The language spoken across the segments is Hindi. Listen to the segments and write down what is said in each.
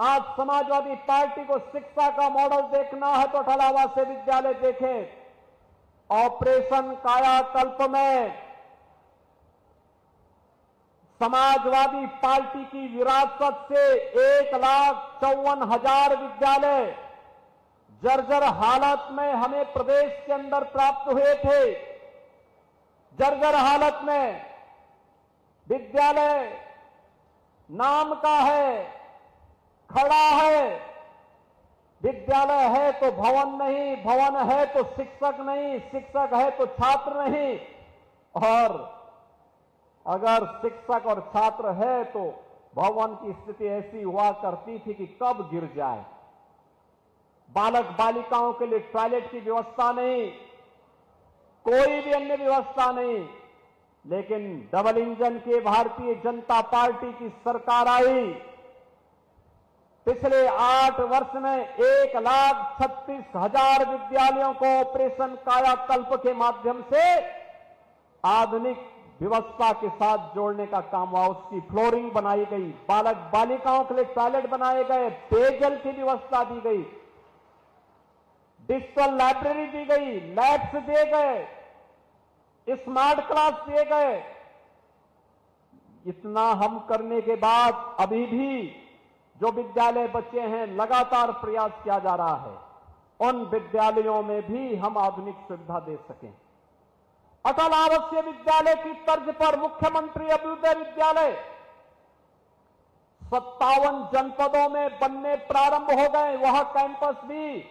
आज समाजवादी पार्टी को शिक्षा का मॉडल देखना है तो अटल विद्यालय देखें। ऑपरेशन कायाकल्प में समाजवादी पार्टी की विरासत से 1,54,000 विद्यालय जर्जर हालत में हमें प्रदेश के अंदर प्राप्त हुए थे। जर्जर हालत में विद्यालय नाम का है, खड़ा है। विद्यालय है तो भवन नहीं, भवन है तो शिक्षक नहीं, शिक्षक है तो छात्र नहीं। और अगर शिक्षक और छात्र है तो भवन की स्थिति ऐसी हुआ करती थी कि कब गिर जाए। बालक बालिकाओं के लिए टॉयलेट की व्यवस्था नहीं, कोई भी अन्य व्यवस्था नहीं। लेकिन डबल इंजन के भारतीय जनता पार्टी की सरकार आई। पिछले 8 वर्ष में 1,36,000 विद्यालयों को ऑपरेशन कायाकल्प के माध्यम से आधुनिक व्यवस्था के साथ जोड़ने का काम हुआ। उसकी फ्लोरिंग बनाई गई, बालक बालिकाओं के लिए टॉयलेट बनाए गए, पेयजल की व्यवस्था दी गई, डिजिटल लाइब्रेरी दी गई, लैब्स दिए गए, स्मार्ट क्लास दिए गए। इतना हम करने के बाद अभी भी जो विद्यालय बचे हैं लगातार प्रयास किया जा रहा है उन विद्यालयों में भी हम आधुनिक सुविधा दे सकें। अटल आवासीय विद्यालय की तर्ज पर मुख्यमंत्री अभ्युदय विद्यालय 57 जनपदों में बनने प्रारंभ हो गए। वह कैंपस भी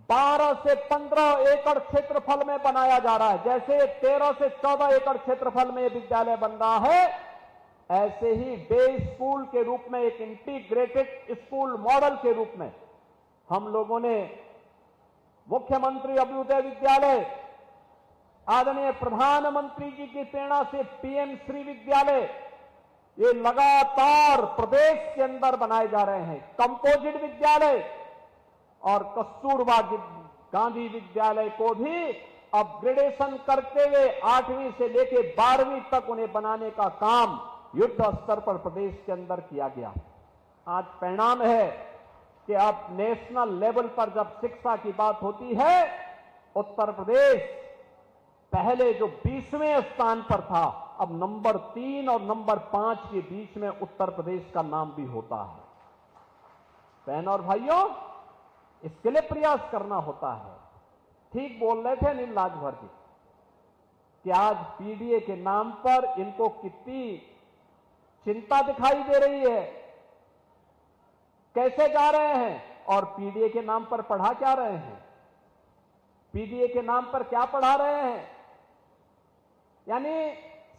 12 से 15 एकड़ क्षेत्रफल में बनाया जा रहा है। जैसे 13 से 14 एकड़ क्षेत्रफल में विद्यालय बन रहा है, ऐसे ही डे स्कूल के रूप में, एक इंटीग्रेटेड स्कूल मॉडल के रूप में हम लोगों ने मुख्यमंत्री अभ्युदय विद्यालय, आदरणीय प्रधानमंत्री जी की प्रेरणा से पीएम श्री विद्यालय, ये लगातार प्रदेश के अंदर बनाए जा रहे हैं। कंपोजिट विद्यालय और कस्तूरबा गांधी विद्यालय को भी अपग्रेडेशन करते हुए 8वीं से लेकर 12वीं तक उन्हें बनाने का काम युद्ध स्तर पर प्रदेश के अंदर किया गया। आज परिणाम है कि अब नेशनल लेवल पर जब शिक्षा की बात होती है, उत्तर प्रदेश पहले जो 20वें स्थान पर था, अब नंबर 3 और नंबर 5 के बीच में उत्तर प्रदेश का नाम भी होता है। बहनों और भाइयों, इसके लिए प्रयास करना होता है। ठीक बोल रहे थे अनिल राजभर जी कि आज पीडीए के नाम पर इनको कितनी चिंता दिखाई दे रही है, कैसे जा रहे हैं और पीडीए के नाम पर पढ़ा क्या रहे हैं, पीडीए के नाम पर क्या पढ़ा रहे हैं। यानी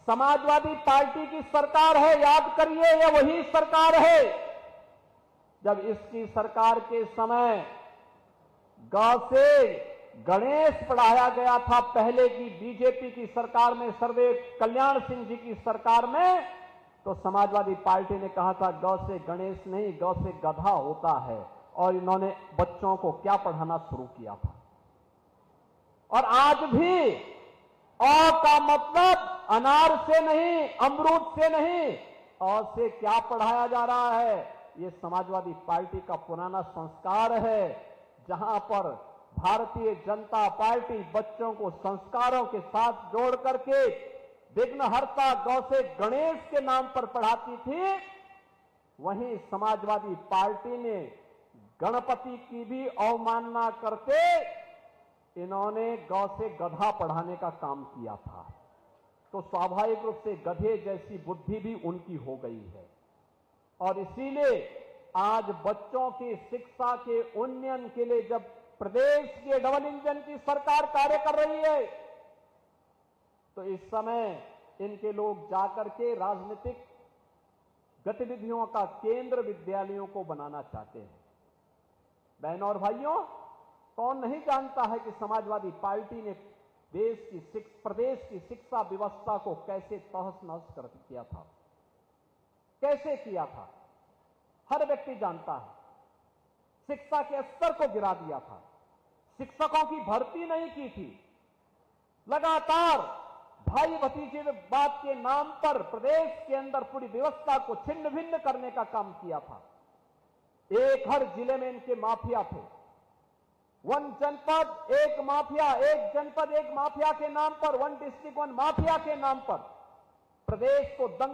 समाजवादी पार्टी की सरकार है, याद करिए, यह वही सरकार है जब इसकी सरकार के समय ग से गणेश पढ़ाया गया था। पहले की बीजेपी की सरकार में, सर्वदेव कल्याण सिंह जी की सरकार में, तो समाजवादी पार्टी ने कहा था ग से गणेश नहीं, ग से गधा होता है। और इन्होंने बच्चों को क्या पढ़ाना शुरू किया था। और आज भी अ का मतलब अनार से नहीं, अमरूद से नहीं, अ से क्या पढ़ाया जा रहा है, ये समाजवादी पार्टी का पुराना संस्कार है, जहां पर भारतीय जनता पार्टी बच्चों को संस्कारों के साथ जोड़ करके विघ्नहर्ता गौ से गणेश के नाम पर पढ़ाती थी। वहीं समाजवादी पार्टी ने गणपति की भी अवमानना करके इन्होंने गौ से गधा पढ़ाने का काम किया था। तो स्वाभाविक रूप से गधे जैसी बुद्धि भी उनकी हो गई है। और इसीलिए आज बच्चों की शिक्षा के उन्नयन के लिए जब प्रदेश की डबल इंजन की सरकार कार्य कर रही है, तो इस समय इनके लोग जाकर के राजनीतिक गतिविधियों का केंद्र विद्यालयों को बनाना चाहते हैं। बहनों और भाइयों, कौन नहीं जानता है कि समाजवादी पार्टी ने प्रदेश की शिक्षा व्यवस्था को कैसे तहस नहस कर किया था, कैसे किया था, हर व्यक्ति जानता है। शिक्षा के स्तर को गिरा दिया था, शिक्षकों की भर्ती नहीं की थी, लगातार भाई भतीजे बात के नाम पर प्रदेश के अंदर पूरी व्यवस्था को छिन्न भिन्न करने का काम किया था। एक हर जिले में इनके माफिया थे। वन जनपद एक माफिया, एक जनपद एक माफिया के नाम पर, वन डिस्ट्रिक्ट वन माफिया के नाम पर प्रदेश को दंग